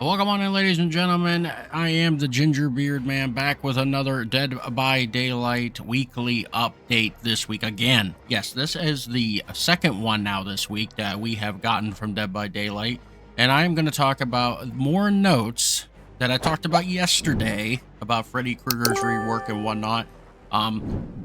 Welcome on in, ladies and gentlemen. I am the Gingerbeerdman, back with another Dead by Daylight weekly update this week again. Yes, this is the second one now this week that we have gotten from Dead by Daylight, and I am going to talk about more notes that I talked about yesterday about Freddy Krueger's rework and whatnot.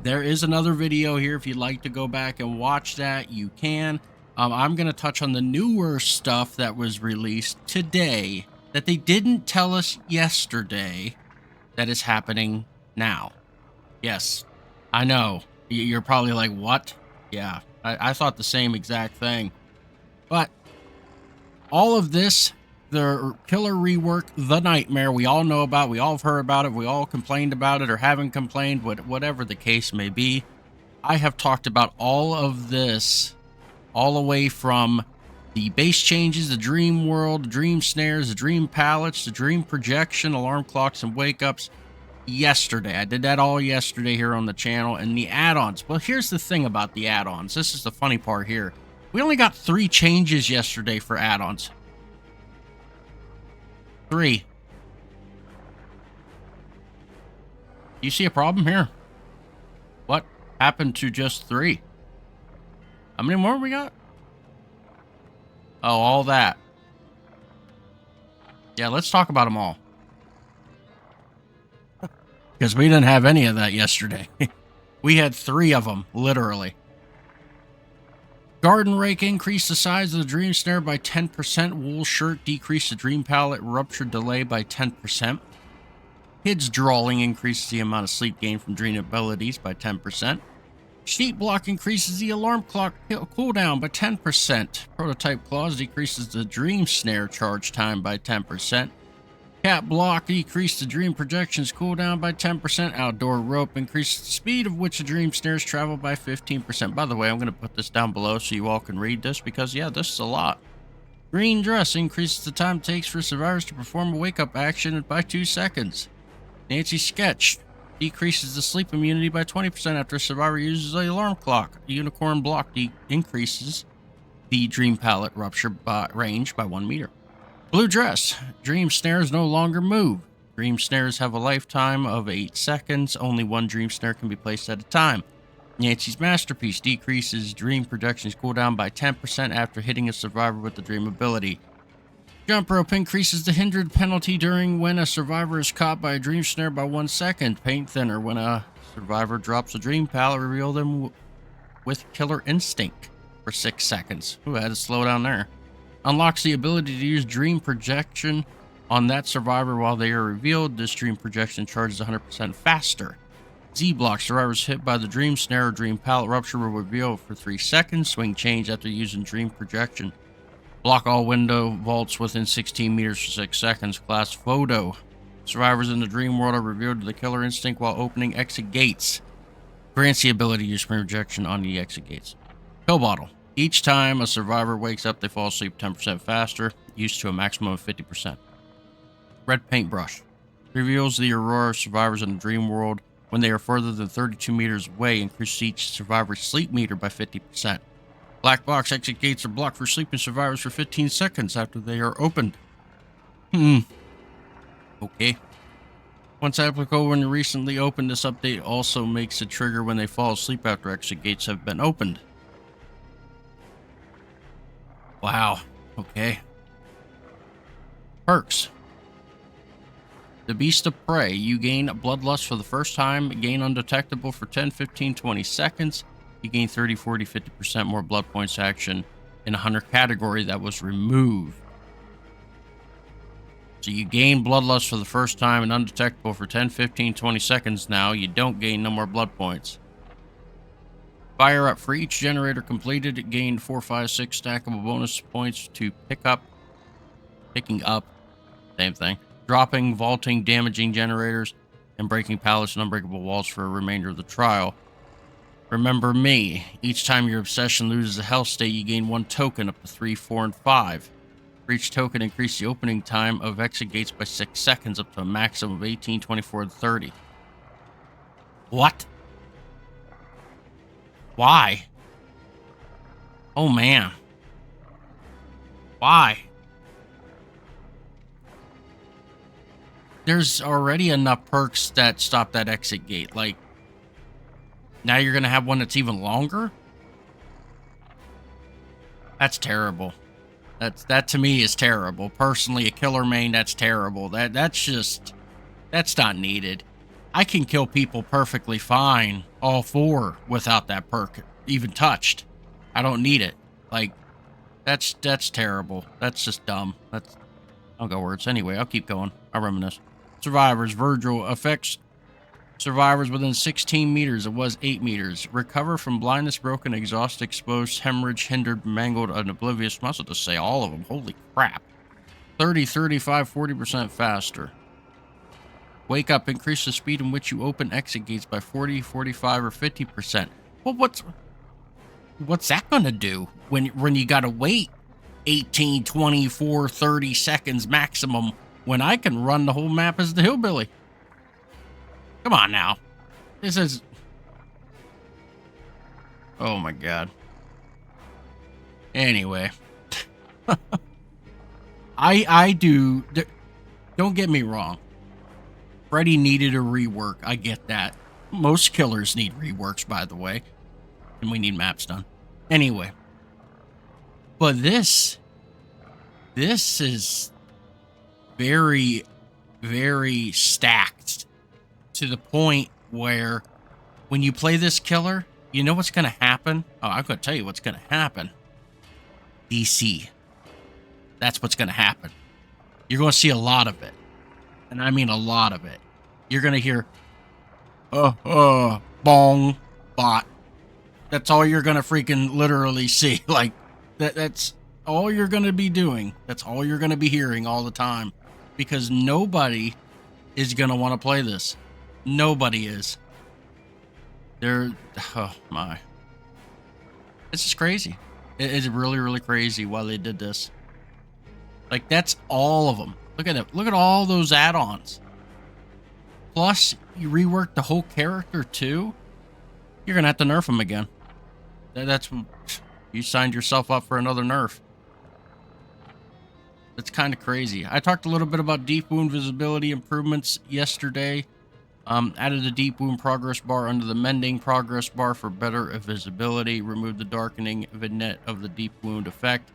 There is another video here. If you'd like to go back and watch that, you can. I'm going to touch on the newer stuff that was released today that they didn't tell us yesterday that is happening now. Yes, I know. You're probably like, what? Yeah, I thought the same exact thing. But all of this, the killer rework, The Nightmare, we all know about, we all have heard about it, we all complained about it or haven't complained, whatever the case may be. I have talked about all of this all the way from the base changes, the dream world, the dream snares, the dream palettes, the dream projection, alarm clocks, and wake-ups yesterday. I did that all yesterday here on the channel, and the add-ons. Well, here's the thing about the add-ons. This is the funny part here. We only got 3 changes yesterday for add-ons. 3. You see a problem here? What happened to just 3? How many more we got? Oh, all that. Yeah, let's talk about them all. Because we didn't have any of that yesterday. We had 3 of them, literally. Garden Rake increased the size of the Dream Snare by 10%. Wool Shirt decreased the Dream Palette Rupture delay by 10%. Kids Drawing increases the amount of sleep gained from Dream abilities by 10%. Sheet Block increases the alarm clock cooldown by 10%. Prototype Claws decreases the Dream Snare charge time by 10%. Cat Block decreases the Dream Projections cooldown by 10%. Outdoor Rope increases the speed of which the Dream Snares travel by 15%. By the way, I'm going to put this down below so you all can read this because, yeah, this is a lot. Green Dress increases the time it takes for survivors to perform a wake-up action by 2 seconds. Nancy Sketch decreases the sleep immunity by 20% after a survivor uses the alarm clock. Unicorn Block increases the Dream Palette Rupture range by 1 meter. Blue Dress. Dream Snares no longer move. Dream Snares have a lifetime of 8 seconds. Only 1 Dream Snare can be placed at a time. Nancy's Masterpiece decreases Dream Projections cooldown by 10% after hitting a survivor with the Dream ability. Jump Rope increases the hindered penalty during when a survivor is caught by a Dream Snare by 1 second. Paint Thinner. When a survivor drops a Dream Palette, reveal them with Killer Instinct for 6 seconds. Ooh, I had to slow down there. Unlocks the ability to use Dream Projection on that survivor while they are revealed. This Dream Projection charges 100% faster. Z-Block. Survivors hit by the Dream Snare or Dream Palette Rupture will reveal for 3 seconds. Swing change after using Dream Projection. Block all window vaults within 16 meters for 6 seconds. Class Photo. Survivors in the dream world are revealed to the Killer Instinct while opening exit gates. Grants the ability to use projection on the exit gates. Pill Bottle. Each time a survivor wakes up, they fall asleep 10% faster, used to a maximum of 50%. Red Paintbrush. Reveals the aurora of survivors in the dream world when they are further than 32 meters away, increases each survivor's sleep meter by 50%. Black Box. Exit gates are blocked for sleeping survivors for 15 seconds after they are opened. Okay. Once applicable when you recently opened, this update also makes a trigger when they fall asleep after exit gates have been opened. Wow. Okay. Perks. The Beast of Prey. You gain Bloodlust for the first time. Gain Undetectable for 10, 15, 20 seconds. You gain 30, 40, 50% more blood points action in a hunter category that was removed. So you gain Bloodlust for the first time and Undetectable for 10, 15, 20 seconds now. You don't gain no more blood points. Fire Up. For each generator completed, it gained 4, 5, 6 stackable bonus points to picking up, same thing, dropping, vaulting, damaging generators, and breaking pallets and unbreakable walls for a remainder of the trial. Remember Me. Each time your obsession loses a health state, you gain 1 token up to 3, 4, and 5. For each token, increase the opening time of exit gates by 6 seconds up to a maximum of 18, 24, and 30. What? Why? Oh man. Why? there's already enough perks that stop that exit gate. Like, now you're gonna have one that's even longer? That's terrible. That to me is terrible. Personally, a killer main, that's terrible. That's not needed. I can kill people perfectly fine, all four, without that perk even touched. I don't need it. Like, that's terrible. That's just dumb. I'll go words. Anyway, I'll keep going. I'll reminisce. Survivors, Virgil affects survivors within 16 meters. It was 8 meters. Recover from blindness, broken, exhausted, exposed, hemorrhage, hindered, mangled, and oblivious. Must have to say all of them. Holy crap. 30, 35, 40% faster. Wake up. Increase the speed in which you open exit gates by 40, 45, or 50%. Well, what's that going to do when you got to wait 18, 24, 30 seconds maximum when I can run the whole map as the hillbilly? Come on now. This is... Oh my god. Anyway. I do... Don't get me wrong. Freddy needed a rework. I get that. Most killers need reworks, by the way. And we need maps done. Anyway. But this is very, very stacked to the point where when you play this killer, you know what's going to happen? Oh, I'm going to tell you what's going to happen. DC. That's what's going to happen. You're going to see a lot of it. And I mean a lot of it. You're going to hear, bong, bot. That's all you're going to freaking literally see. Like, that's all you're going to be doing. That's all you're going to be hearing all the time. Because nobody is going to want to play this. Nobody is. Oh my. This is crazy. It is really, really crazy why they did this. Like, that's all of them. Look at it. Look at all those add-ons. Plus, you rework the whole character too. You're going to have to nerf them again. That's... You signed yourself up for another nerf. It's kind of crazy. I talked a little bit about deep wound visibility improvements yesterday. Added a deep wound progress bar under the mending progress bar for better visibility. Removed the darkening vignette of the deep wound effect.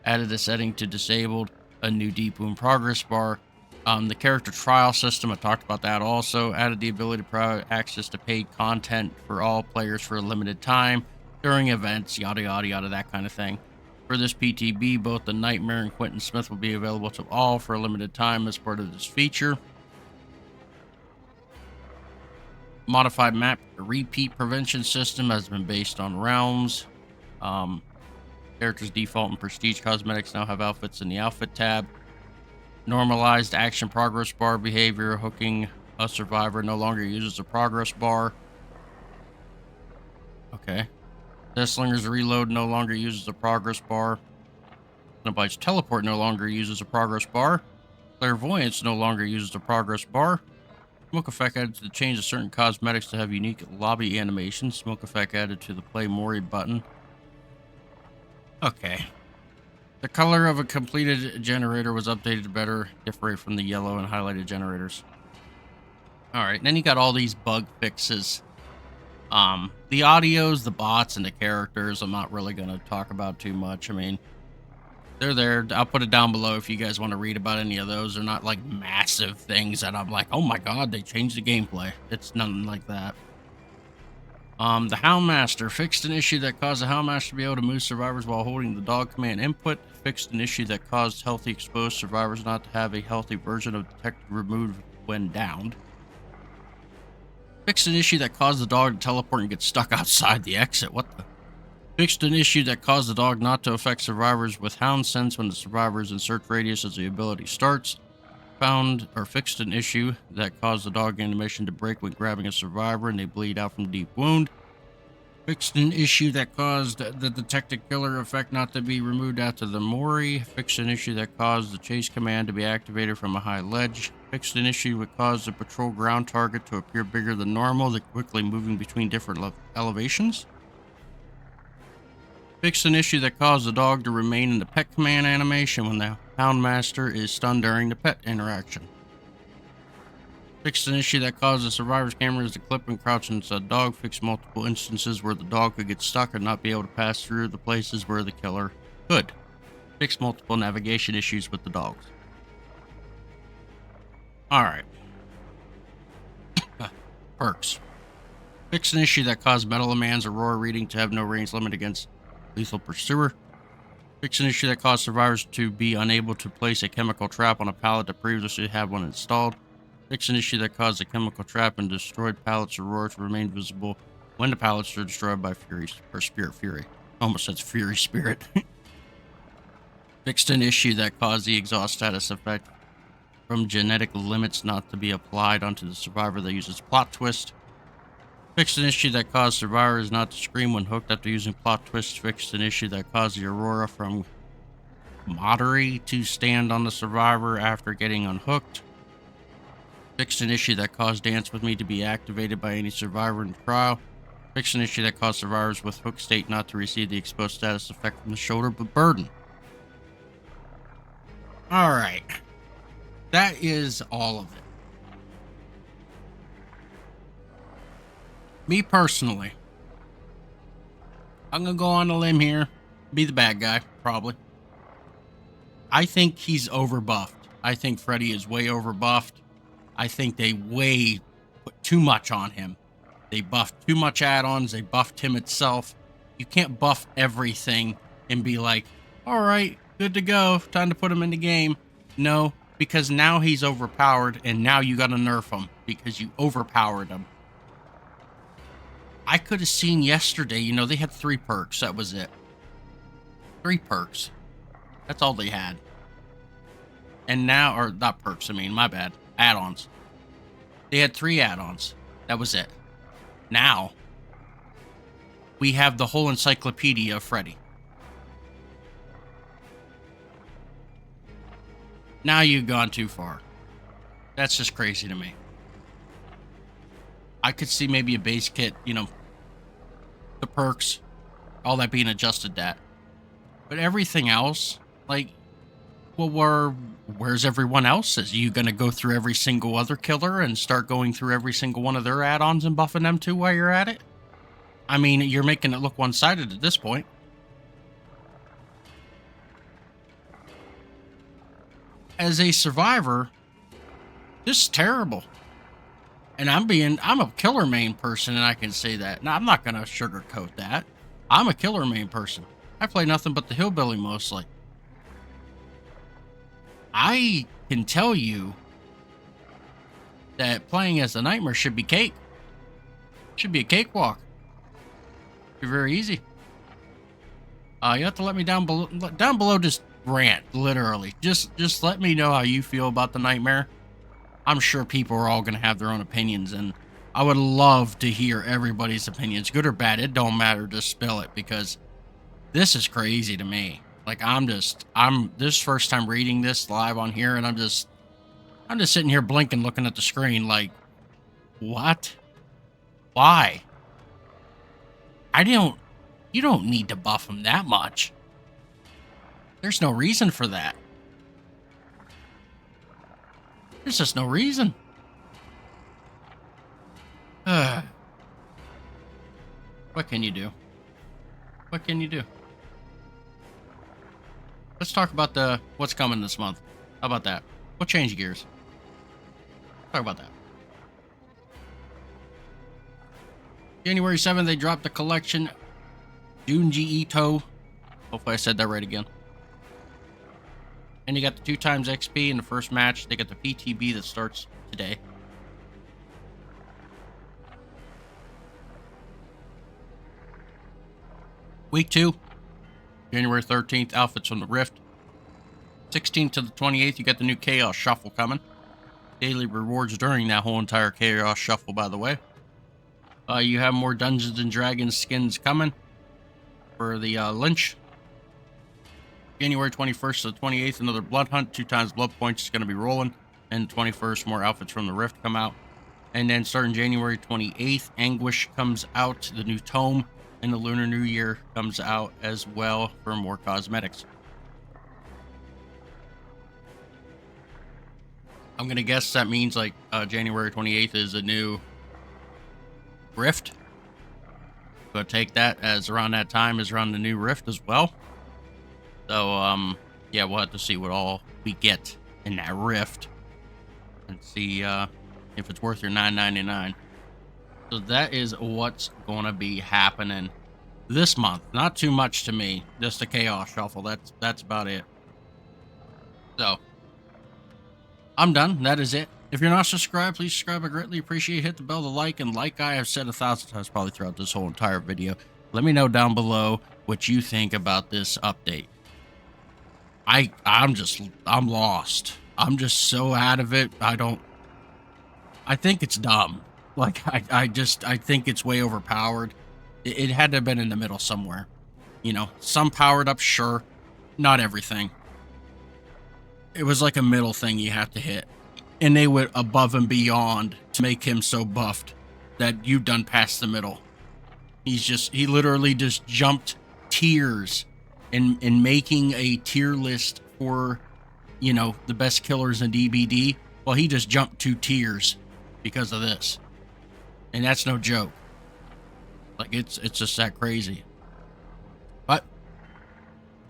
Added a setting to disabled. A new deep wound progress bar. The character trial system, I talked about that also. Added the ability to provide access to paid content for all players for a limited time during events, yada yada yada, that kind of thing. For this PTB, both the Nightmare and Quentin Smith will be available to all for a limited time as part of this feature. Modified map repeat prevention system has been based on realms. Characters default and prestige cosmetics now have outfits in the outfit tab. Normalized action progress bar behavior. Hooking a survivor no longer uses a progress bar. Okay. Deathslinger's reload no longer uses a progress bar. Nobody's teleport no longer uses a progress bar. Clairvoyance no longer uses a progress bar. Smoke effect added to the change of certain cosmetics to have unique lobby animations. Smoke effect added to the play Mori button. Okay. The color of a completed generator was updated to better differentiate from the yellow and highlighted generators. Alright, then you got all these bug fixes. The audios, the bots, and the characters, I'm not really going to talk about too much. I mean, they're there. I'll put it down below if you guys want to read about any of those. They're not like massive things that I'm like, oh my god, they changed the gameplay. It's nothing like that. The Houndmaster fixed an issue that caused the Houndmaster to be able to move survivors while holding the dog command input. Fixed an issue that caused healthy exposed survivors not to have a healthy version of detected removed when downed. Fixed an issue that caused the dog to teleport and get stuck outside the exit. What the? Fixed an issue that caused the dog not to affect survivors with hound sense when the survivor is in search radius as the ability starts. Fixed an issue that caused the dog animation to break when grabbing a survivor and they bleed out from deep wound. Fixed an issue that caused the detected killer effect not to be removed after the Mori. Fixed an issue that caused the chase command to be activated from a high ledge. Fixed an issue that caused the patrol ground target to appear bigger than normal, quickly moving between different elevations. Fixed an issue that caused the dog to remain in the pet command animation when the Houndmaster is stunned during the pet interaction. Fixed an issue that caused the survivor's cameras to clip and crouch into a dog. Fixed multiple instances where the dog could get stuck and not be able to pass through the places where the killer could. Fixed multiple navigation issues with the dogs. Alright. Perks. Fixed an issue that caused Metal Man's Aurora reading to have no range limit against lethal pursuer. Fixed an issue that caused survivors to be unable to place a chemical trap on a pallet that previously had one installed. Fixed an issue that caused a chemical trap and destroyed pallets Aurora to remain visible when the pallets are destroyed by Spirit Fury. Almost said Fury Spirit. Fixed an issue that caused the exhaust status effect from genetic limits not to be applied onto the survivor that uses plot twist. Fixed an issue that caused survivors not to scream when hooked after using plot twist. Fixed an issue that caused the Aurora from Modery to stand on the survivor after getting unhooked. Fixed an issue that caused Dance With Me to be activated by any survivor in trial. Fixed an issue that caused survivors with hook state not to receive the exposed status effect from the shoulder but burden. Alright. That is all of it. Me personally, I'm going to go on a limb here, be the bad guy, probably. I think he's overbuffed. I think Freddy is way overbuffed. I think they put too much on him. They buffed too much add-ons. They buffed him itself. You can't buff everything and be like, all right, good to go. Time to put him in the game. No, because now he's overpowered and now you got to nerf him because you overpowered him. I could have seen yesterday, they had 3 perks. That was it. 3 perks. That's all they had. And now, or not perks, my bad. Add-ons. They had 3 add-ons. That was it. Now, we have the whole encyclopedia of Freddy. Now you've gone too far. That's just crazy to me. I could see maybe a base kit, the perks, all that being adjusted that. But everything else, where's everyone else? Is you going to go through every single other killer and start going through every single one of their add-ons and buffing them too while you're at it? You're making it look one-sided at this point. As a survivor, this is terrible. And I'm a killer main person, and I can say that. Now, I'm not going to sugarcoat that. I'm a killer main person. I play nothing but the hillbilly mostly. I can tell you that playing as the Nightmare should be cake. Should be a cakewalk. Be very easy. You have to let me down below just rant, literally. Just let me know how you feel about the Nightmare. I'm sure people are all going to have their own opinions, and I would love to hear everybody's opinions, good or bad. It don't matter, just spill it, because this is crazy to me. This first time reading this live on here, and I'm just sitting here blinking, looking at the screen like, what? Why? You don't need to buff him that much. There's no reason for that. There's just no reason. What can you do? What can you do? Let's talk about what's coming this month. How about that? We'll change gears. Talk about that. January 7th, they dropped the collection Junji Ito. Hopefully I said that right again. And you got the 2 times XP in the first match. They got the PTB that starts today. Week 2, January 13th, outfits from the Rift. 16th to the 28th, you got the new Chaos Shuffle coming. Daily rewards during that whole entire Chaos Shuffle, by the way. You have more Dungeons and Dragons skins coming for the Lynch. January 21st to the 28th, another Blood Hunt. 2 times blood points is going to be rolling. And 21st, more outfits from the Rift come out. And then starting January 28th, Anguish comes out, the new tome. And the Lunar New Year comes out as well for more cosmetics. I'm going to guess that means like January 28th is a new Rift. Go take that as around that time is around the new Rift as well. So, yeah, we'll have to see what all we get in that Rift and see if it's worth your $9.99. So that is what's going to be happening this month. Not too much to me, just a Chaos Shuffle. That's about it. So, I'm done. That is it. If you're not subscribed, please subscribe. I greatly appreciate it. Hit the bell to like, and like I have said 1,000 times probably throughout this whole entire video, let me know down below what you think about this update. I'm lost. I'm just so out of it. I think it's dumb. Like, I think it's way overpowered. It had to have been in the middle somewhere. You know, some powered up, sure. Not everything. It was like a middle thing you have to hit. And they went above and beyond to make him so buffed that you done past the middle. He literally just jumped tiers in making a tier list for, you know, the best killers in DBD. Well, he just jumped 2 tiers because of this. And that's no joke. Like, it's just that crazy. But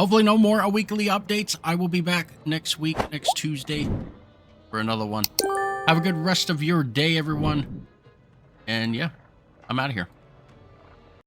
hopefully no more weekly updates. I will be back next week, next Tuesday, for another one. Have a good rest of your day, everyone. And yeah, I'm out of here.